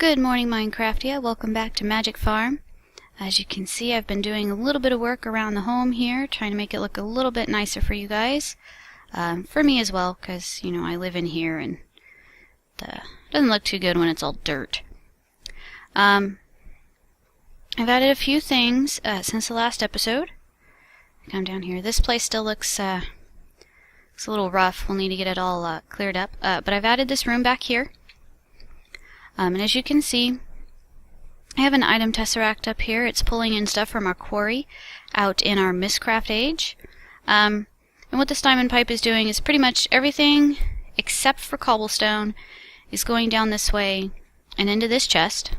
Good morning, Minecraftia. Welcome back to MagicFarm. As you can see, I've been doing a little bit of work around the home here, trying to make it look a little bit nicer for you guys. For me as well, because, you know, I live in here and it doesn't look too good when it's all dirt. I've added a few things since the last episode. Come down here. This place still looks a little rough. We'll need to get it all cleared up. But I've added this room back here. And as you can see, I have an item tesseract up here. It's pulling in stuff from our quarry out in our Mistcraft age. And what this diamond pipe is doing is pretty much everything except for cobblestone is going down this way and into this chest.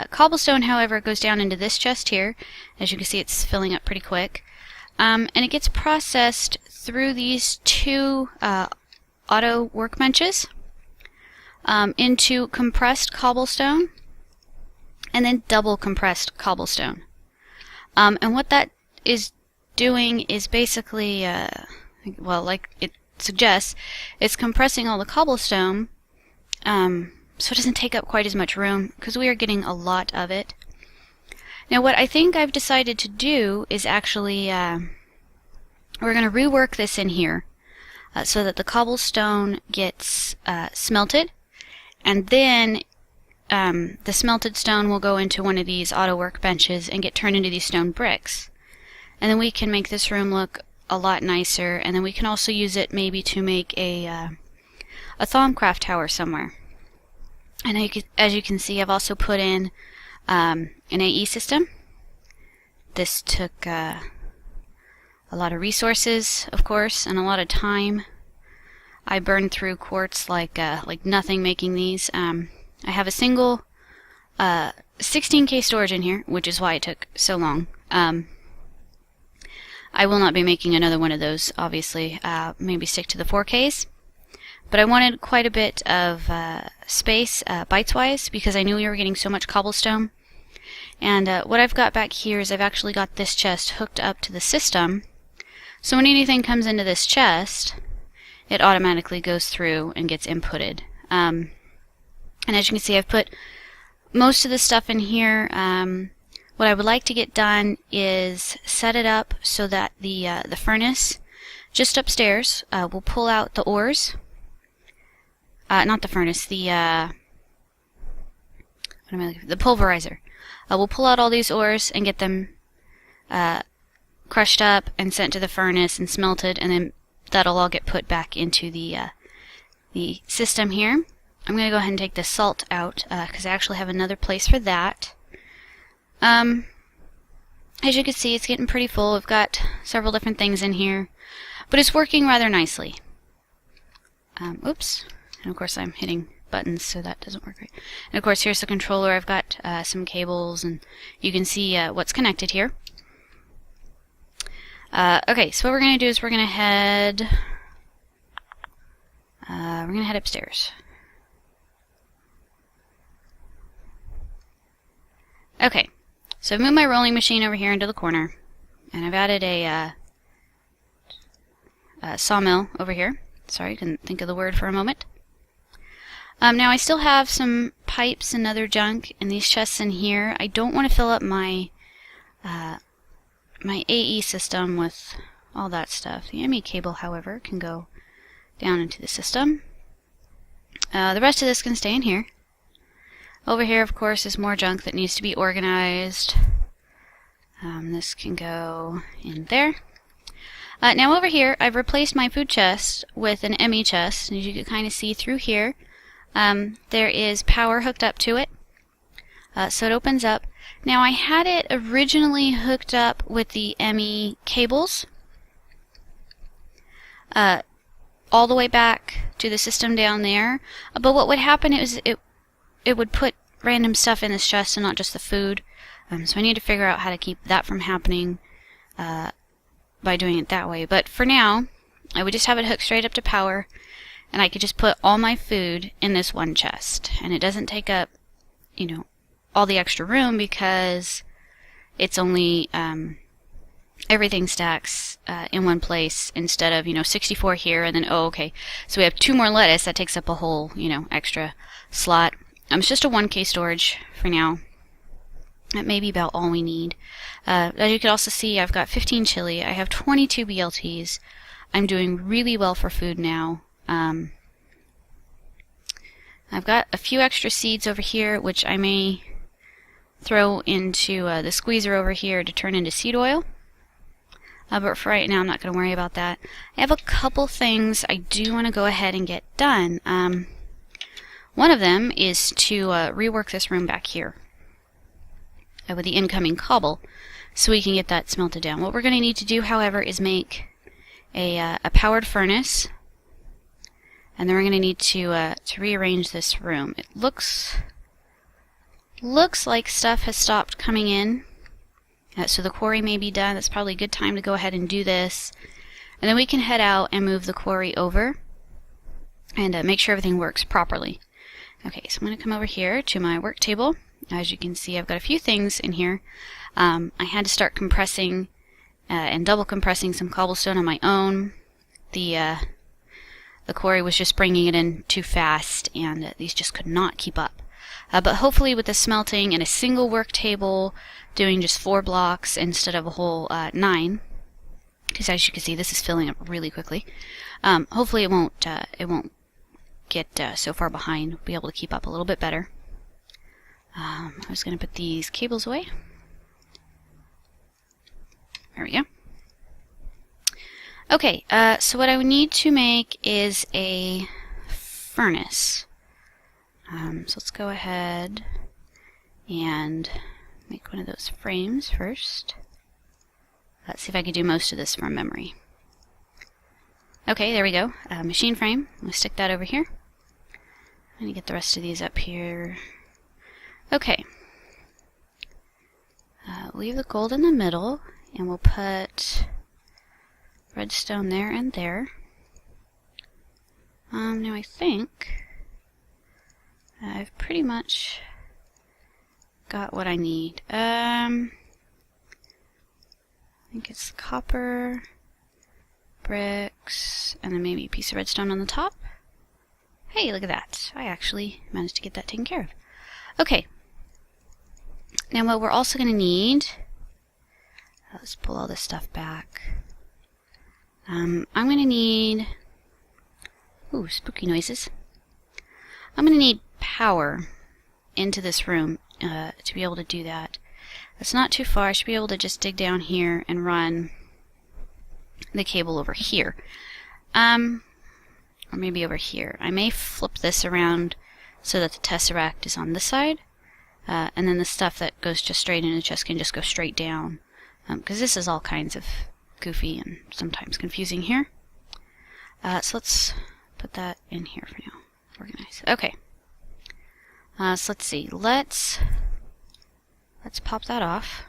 Cobblestone, however, goes down into this chest here. As you can see, it's filling up pretty quick. And it gets processed through these two auto workbenches into compressed cobblestone and then double compressed cobblestone. And what that is doing is basically, well, like it suggests, it's compressing all the cobblestone so it doesn't take up quite as much room, because we are getting a lot of it. Now what I think I've decided to do is actually, we're going to rework this in here so that the cobblestone gets smelted, and then the smelted stone will go into one of these auto workbenches and get turned into these stone bricks. And then we can make this room look a lot nicer, and then we can also use it maybe to make a Thaumcraft tower somewhere. And as you can see, I've also put in an AE system. This took a lot of resources, of course, and a lot of time. I burned through quartz like nothing making these. I have a single 16K storage in here, which is why it took so long. I will not be making another one of those, obviously. Maybe stick to the 4Ks. But I wanted quite a bit of space, bytes-wise, because I knew we were getting so much cobblestone. And what I've got back here is I've actually got this chest hooked up to the system. So when anything comes into this chest, it automatically goes through and gets inputted. And as you can see, I've put most of the stuff in here. What I would like to get done is set it up so that the furnace just upstairs will pull out the ores. Not the furnace, the pulverizer. We'll pull out all these ores and get them crushed up and sent to the furnace and smelted, and then that'll all get put back into the system here. I'm going to go ahead and take the salt out because I actually have another place for that. As you can see, it's getting pretty full. We've got several different things in here, but it's working rather nicely. Oops. And of course I'm hitting buttons, so that doesn't work right. And of course here's the controller. I've got some cables, and you can see what's connected here. Okay, so what we're going to do is we're going to head upstairs. Okay, so I've moved my rolling machine over here into the corner, and I've added a sawmill over here. Sorry, couldn't think of the word for a moment. Now I still have some pipes and other junk in these chests in here. I don't want to fill up my my AE system with all that stuff. The ME cable, however, can go down into the system. The rest of this can stay in here. Over here, of course, is more junk that needs to be organized. This can go in there. Now over here, I've replaced my food chest with an ME chest, and as you can kind of see through here, there is power hooked up to it. So it opens up. Now I had it originally hooked up with the ME cables all the way back to the system down there. But what would happen is it would put random stuff in this chest and not just the food. So I need to figure out how to keep that from happening by doing it that way. But for now, I would just have it hooked straight up to power, and I could just put all my food in this one chest. And it doesn't take up, you know, all the extra room, because it's only everything stacks in one place instead of, you know, 64 here and then, oh, okay, so we have 2 more lettuce. That takes up a whole, you know, extra slot. It's just a 1K storage for now. That may be about all we need. As you can also see, I've got 15 chili. I have 22 BLTs. I'm doing really well for food now. I've got a few extra seeds over here, which I may throw into the squeezer over here to turn into seed oil. But for right now, I'm not going to worry about that. I have a couple things I do want to go ahead and get done. One of them is to rework this room back here with the incoming cobble, so we can get that smelted down. What we're going to need to do, however, is make a powered furnace, and then we're going to need to rearrange this room. It looks like stuff has stopped coming in, so the quarry may be done. That's probably a good time to go ahead and do this, and then we can head out and move the quarry over and make sure everything works properly. Okay, so I'm going to come over here to my work table. As you can see, I've got a few things in here. I had to start compressing and double compressing some cobblestone on my own. The quarry was just bringing it in too fast, and these just could not keep up. But hopefully with the smelting and a single work table, doing just 4 blocks instead of a whole 9, because as you can see, this is filling up really quickly. Hopefully it won't get so far behind. We'll be able to keep up a little bit better. I was going to put these cables away. There we go. Okay, so what I would need to make is a furnace. So let's go ahead and make one of those frames first. Let's see if I can do most of this from memory. Okay, there we go. Machine frame. I'm going to stick that over here. I'm going to get the rest of these up here. Okay. Leave the gold in the middle, and we'll put redstone there and there. Now I think I've pretty much got what I need. I think it's copper, bricks, and then maybe a piece of redstone on the top. Hey, look at that. I actually managed to get that taken care of. Okay. Now what we're also going to need, let's pull all this stuff back. I'm going to need, ooh, spooky noises. I'm going to need power into this room to be able to do that. It's not too far. I should be able to just dig down here and run the cable over here. Or maybe over here. I may flip this around so that the tesseract is on this side. And then the stuff that goes just straight into the chest can just go straight down. Because this is all kinds of goofy and sometimes confusing here. So let's put that in here for now. Organize. Okay. So let's see. Let's pop that off.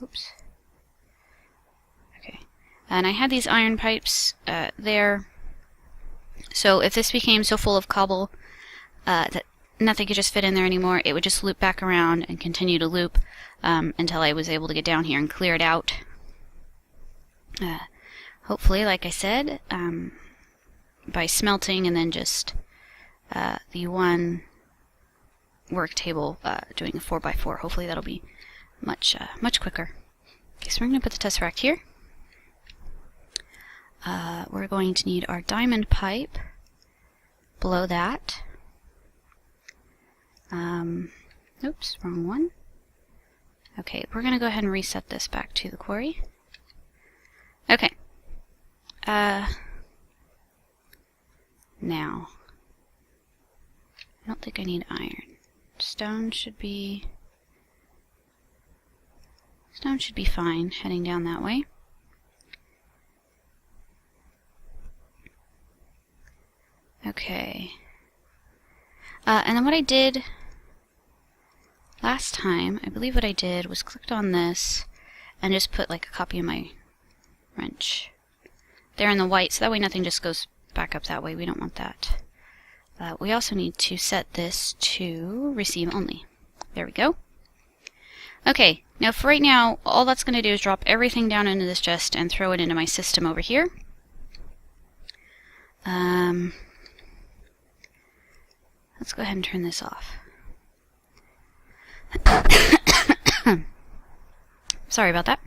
Oops. Okay. And I had these iron pipes there. So if this became so full of cobble that nothing could just fit in there anymore, it would just loop back around and continue to loop until I was able to get down here and clear it out. Hopefully, like I said, by smelting and then just the one work table doing a 4x4, hopefully that'll be much quicker. Okay, so we're going to put the tesseract here. We're going to need our diamond pipe below that. Oops, wrong one. Okay, we're going to go ahead and reset this back to the quarry. Okay. Now, I don't think I need iron. Stone should be fine heading down that way. Okay. And then what I did last time, I believe what I did was clicked on this and just put like a copy of my wrench there in the white, so that way nothing just goes back up that way. We don't want that. We also need to set this to receive only. There we go. Okay, now for right now, all that's going to do is drop everything down into this chest and throw it into my system over here. Let's go ahead and turn this off. Sorry about that.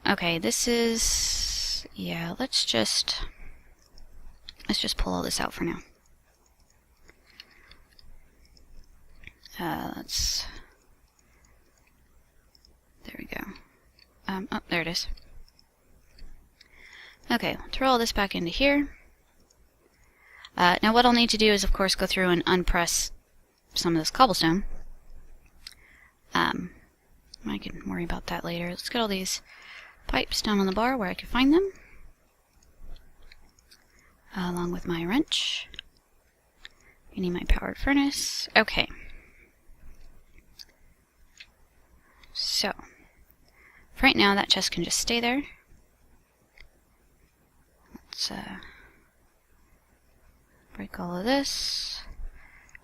Okay, this is... yeah, let's just pull all this out for now. There we go. Oh, there it is. Okay, we'll throw all this back into here. Now what I'll need to do is, of course, go through and unpress some of this cobblestone. I can worry about that later. Let's get all these pipes down on the bar where I can find them. Along with my wrench. I need my powered furnace. Okay. So, for right now, that chest can just stay there. Let's break all of this.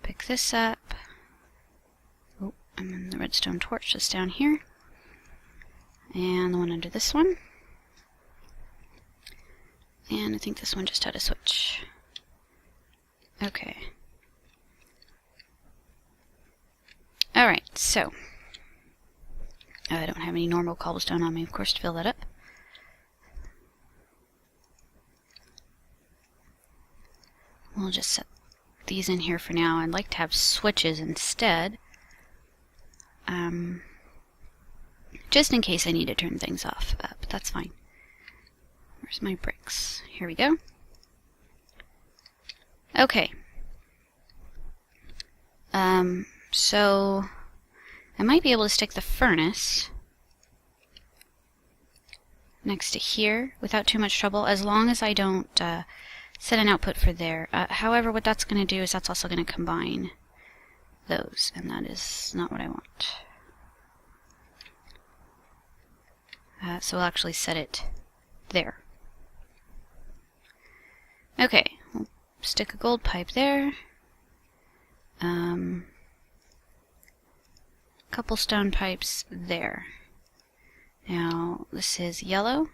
Pick this up. Oh, and then the redstone torch is down here. And the one under this one. And I think this one just had a switch. Okay. Alright, so I don't have any normal cobblestone on me, of course, to fill that up. We'll just set these in here for now. I'd like to have switches instead. Just in case I need to turn things off, but that's fine. Where's my bricks? Here we go. Okay. So I might be able to stick the furnace next to here without too much trouble, as long as I don't set an output for there. However, what that's going to do is that's also going to combine those, and that is not what I want. So we'll actually set it there. Okay, we'll stick a gold pipe there. Couple stone pipes there. Now, this is yellow,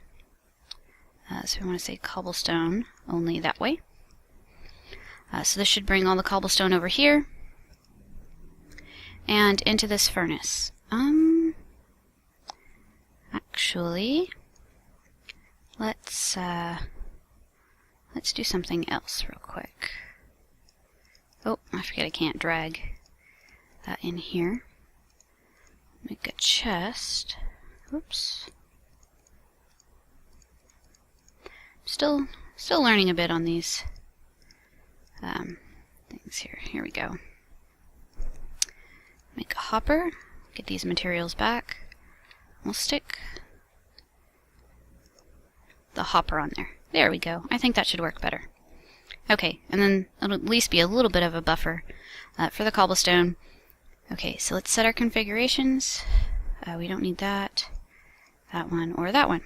so we want to say cobblestone only that way. So this should bring all the cobblestone over here and into this furnace. Actually, let's do something else real quick. Oh, I forget I can't drag that in here. Make a chest. Oops. Still learning a bit on these things here. Here we go. Make a hopper. Get these materials back. We'll stick the hopper on there. There we go. I think that should work better. Okay, and then it'll at least be a little bit of a buffer for the cobblestone. Okay, so let's set our configurations. We don't need that one, or that one.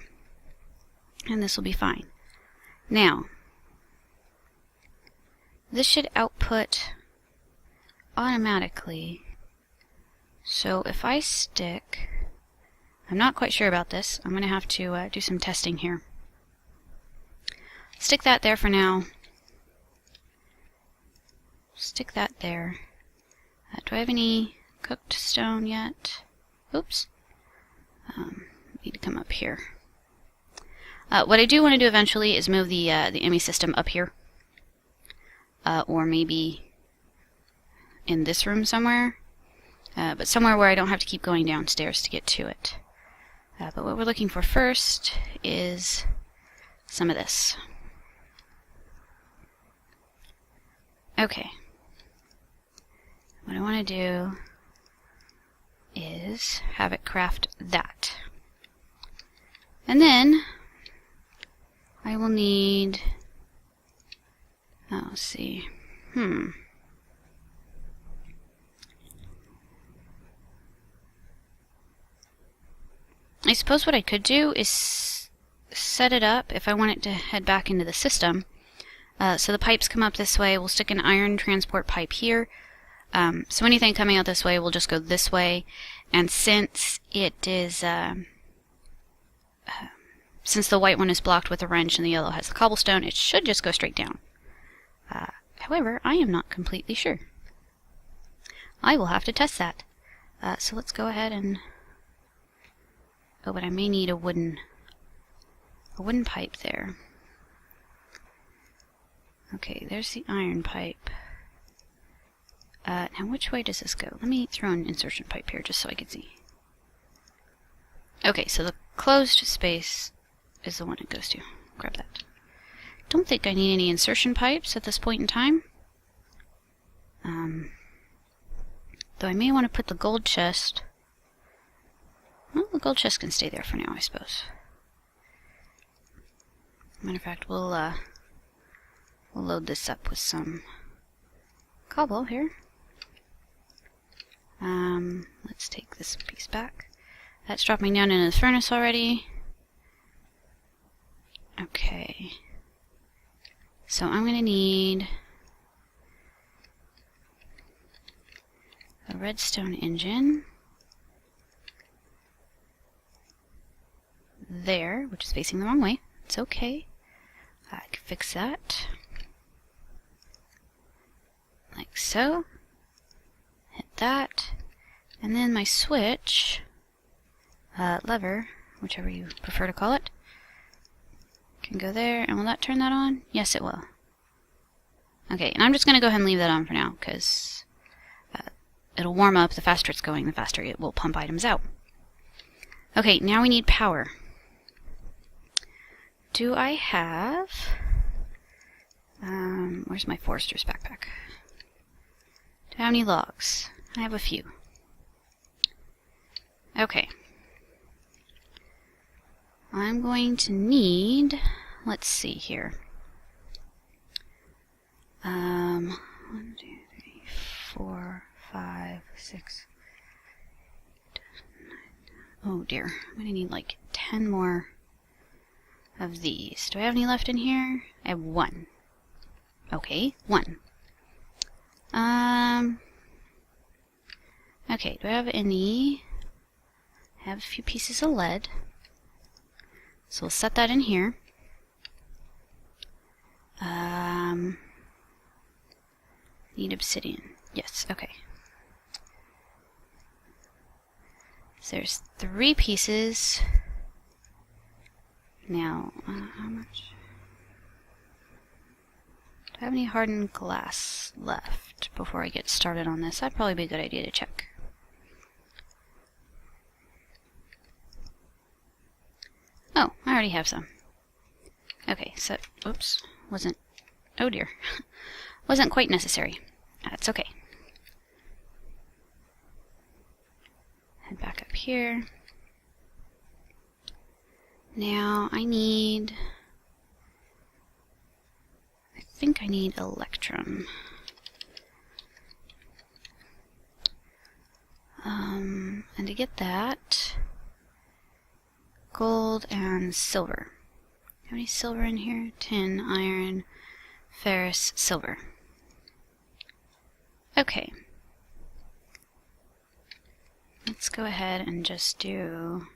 And this will be fine. Now, this should output automatically. So if I stick... I'm not quite sure about this. I'm going to have to do some testing here. Stick that there for now. Stick that there. Do I have any cooked stone yet? Oops. Need to come up here. What I do want to do eventually is move the ME system up here. Or maybe in this room somewhere. But somewhere where I don't have to keep going downstairs to get to it. But what we're looking for first is some of this. Okay. What I want to do is have it craft that. And then I will need... let's see. I suppose what I could do is set it up if I want it to head back into the system. So the pipes come up this way. We'll stick an iron transport pipe here. So anything coming out this way will just go this way. And since it is... since the white one is blocked with a wrench and the yellow has the cobblestone, it should just go straight down. However, I am not completely sure. I will have to test that. So let's go ahead and... Oh, but I may need a wooden pipe there. Okay, there's the iron pipe. Now which way does this go? Let me throw an insertion pipe here just so I can see. Okay, so the closed space is the one it goes to. Grab that. Don't think I need any insertion pipes at this point in time. Though I may want to put the gold chest... Well, the gold chest can stay there for now, I suppose. Matter of fact, we'll load this up with some cobble here. Let's take this piece back. That's dropping down into the furnace already. Okay. So I'm going to need a redstone engine there, which is facing the wrong way. It's okay. I can fix that. Like so. Hit that. And then my switch, lever, whichever you prefer to call it, can go there. And will that turn that on? Yes, it will. Okay, and I'm just going to go ahead and leave that on for now, because it'll warm up. The faster it's going, the faster it will pump items out. Okay, now we need power. Do I have... where's my forester's backpack? Do I have any logs? I have a few. Okay. I'm going to need... Let's see here. 1, 2, 3, 4, 5, 6... Oh dear. I'm going to need like 10 more of these. Do I have any left in here? I have 1. Okay, 1. Okay, do I have any? I have a few pieces of lead. So we'll set that in here. Need obsidian. Yes, okay. So there's 3 pieces. Now, how much? Do I have any hardened glass left before I get started on this? That'd probably be a good idea to check. Oh, I already have some. Okay, so, oops, wasn't, oh dear, wasn't quite necessary. That's okay. Head back up here. Now I think I need electrum. And to get that, gold and silver. How many silver in here? Tin, iron, ferrous, silver. Okay. Let's go ahead and just do...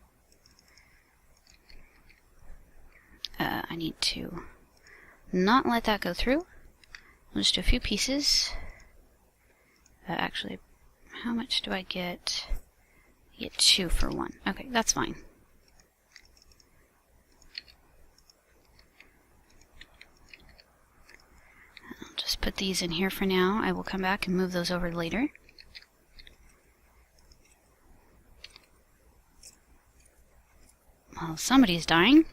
I need to not let that go through. We'll just do a few pieces. Actually, how much do I get? I get 2 for 1. Okay, that's fine. I'll just put these in here for now. I will come back and move those over later. Well, somebody's dying.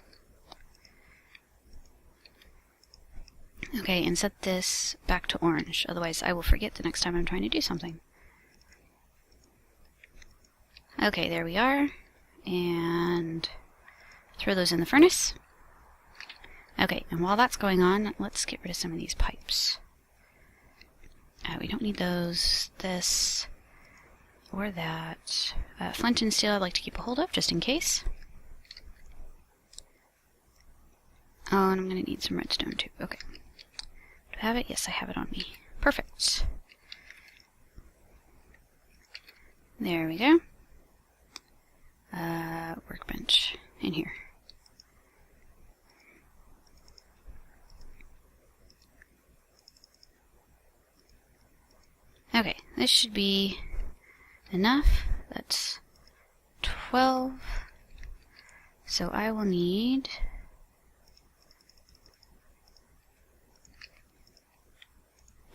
Okay, and set this back to orange, otherwise I will forget the next time I'm trying to do something. Okay, there we are, and throw those in the furnace. Okay, and while that's going on, let's get rid of some of these pipes. We don't need those, this, or that. Flint and steel I'd like to keep a hold of, just in case. Oh, and I'm going to need some redstone too. Okay. Do I have it? Yes, I have it on me. Perfect. There we go. Workbench in here. this should be enough. That's 12. So I will need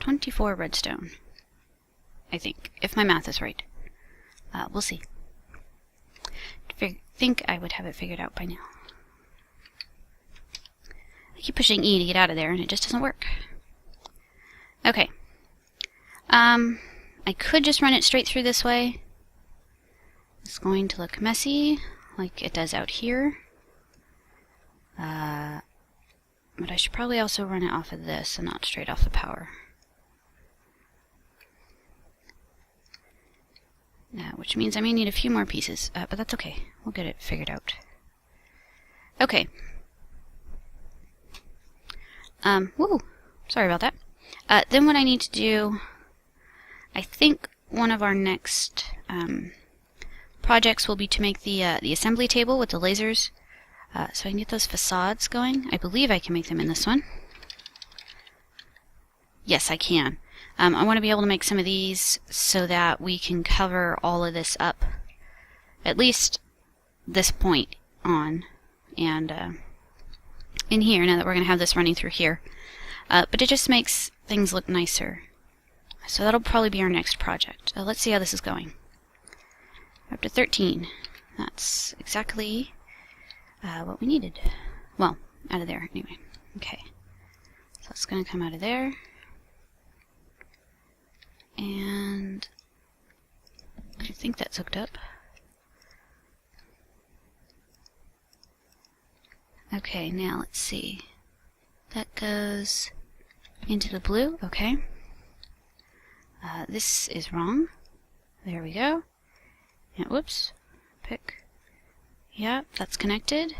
24 redstone, I think, if my math is right. We'll see. I think I would have it figured out by now. I keep pushing E to get out of there, and it just doesn't work. Okay. I could just run it straight through this way. It's going to look messy, like it does out here. But I should probably also run it off of this and not straight off the power. Which means I may need a few more pieces, but that's okay. We'll get it figured out. Okay. Woo! Sorry about that. Then what I need to do, I think one of our next projects will be to make the assembly table with the lasers, so I can get those facades going. I believe I can make them in this one. Yes, I can. I want to be able to make some of these so that we can cover all of this up, at least this point on, and in here, now that we're going to have this running through here. But it just makes things look nicer. So that'll probably be our next project. Let's see how this is going. Up to 13. That's exactly what we needed. Well, out of there anyway. Okay. So it's going to come out of there. And I think that's hooked up. Okay, now let's see. That goes into the blue. Okay. This is wrong. There we go. And whoops. Pick. Yep, that's connected.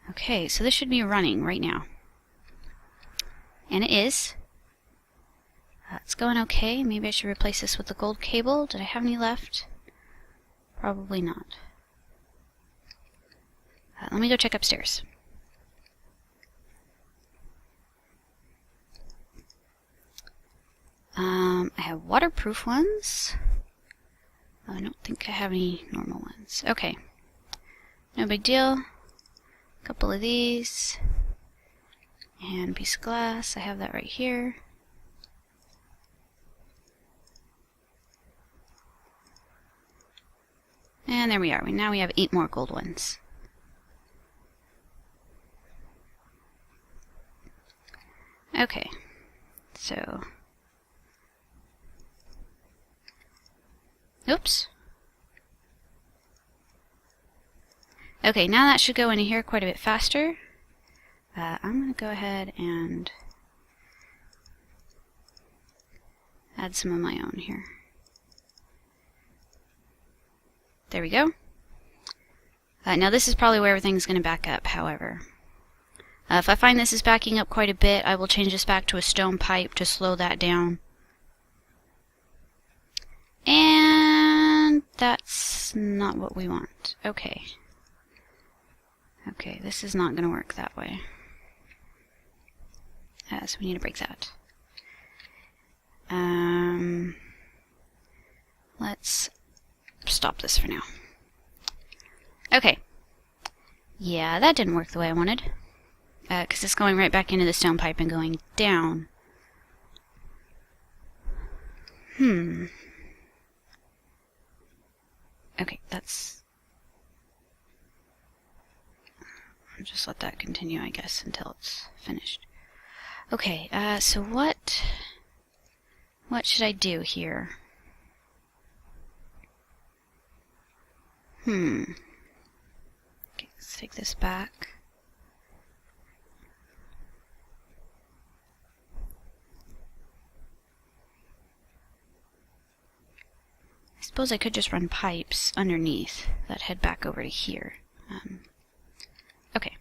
Okay, so this should be running right now. And it is. It's going okay. Maybe I should replace this with the gold cable. Did I have any left? Probably not. Let me go check upstairs. I have waterproof ones. I don't think I have any normal ones. Okay. No big deal. A couple of these. And a piece of glass. I have that right here. And there we are. Now we have 8 more gold ones. Okay. So... oops. Okay, now that should go into here quite a bit faster. I'm going to go ahead and add some of my own here. There we go. Now this is probably where everything's going to back up, however. If I find this is backing up quite a bit, I will change this back to a stone pipe to slow that down. And that's not what we want. Okay. Okay, this is not going to work that way. So we need to break that. Let's stop this for now. Okay. Yeah, that didn't work the way I wanted. Because it's going right back into the stone pipe and going down. Okay, that's... I'll just let that continue, I guess, until it's finished. Okay, so what should I do here? Okay, let's take this back. I suppose I could just run pipes underneath that head back over to here. Okay.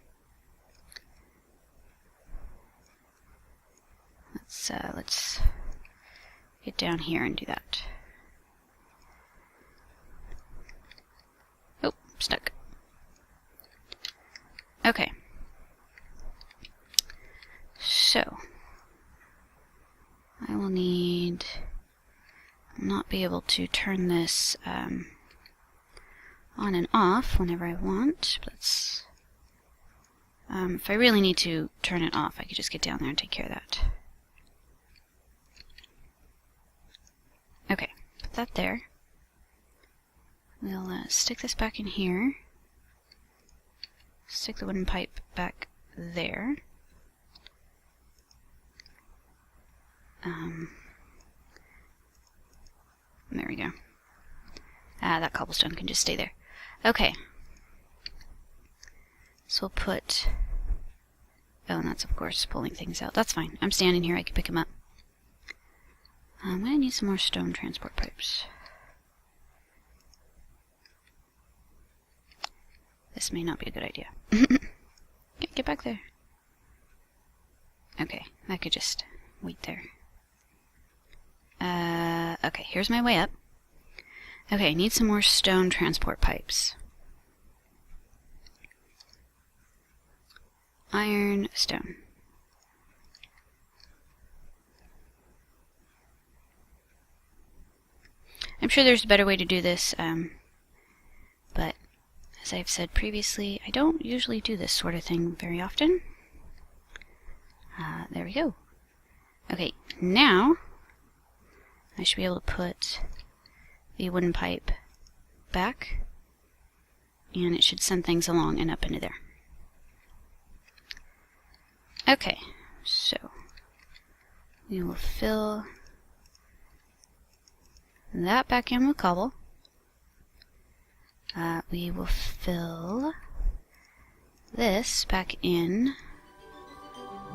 Let's get down here and do that. Oh, stuck. Okay. So I will need be able to turn this on and off whenever I want. But if I really need to turn it off, I could just get down there and take care of that. Okay, put that there. We'll stick this back in here. Stick the wooden pipe back there. There we go. That cobblestone can just stay there. Okay. So we'll put... Oh, and that's of course pulling things out. That's fine. I'm standing here. I can pick them up. I'm going to need some more stone transport pipes. This may not be a good idea. Get back there. Okay, that could just wait there. Okay, here's my way up. Okay, I need some more stone transport pipes. Iron, stone. I'm sure there's a better way to do this, but as I've said previously, I don't usually do this sort of thing very often. There we go. Okay, now I should be able to put the wooden pipe back, and it should send things along and up into there. Okay, so we will fill that back in with cobble. We will fill this back in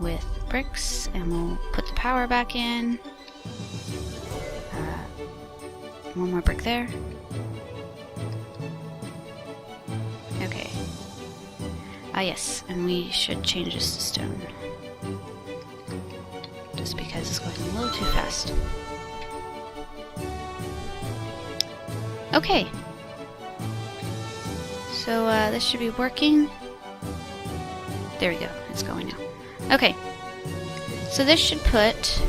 with bricks, and we'll put the power back in. One more brick there. Okay. Yes, and we should change this to stone. Just because it's going a little too fast. Okay. So this should be working. There we go. It's going now. Okay. So this should put...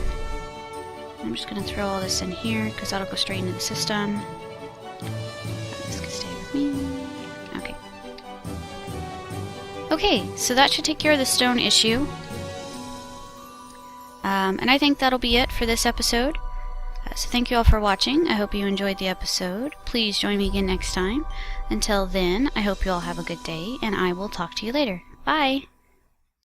I'm just going to throw all this in here because that'll go straight into the system. This can stay with me. Okay. Okay, so that should take care of the stone issue. And I think that'll be it for this episode. So thank you all for watching. I hope you enjoyed the episode. Please join me again next time. Until then, I hope you all have a good day, and I will talk to you later. Bye!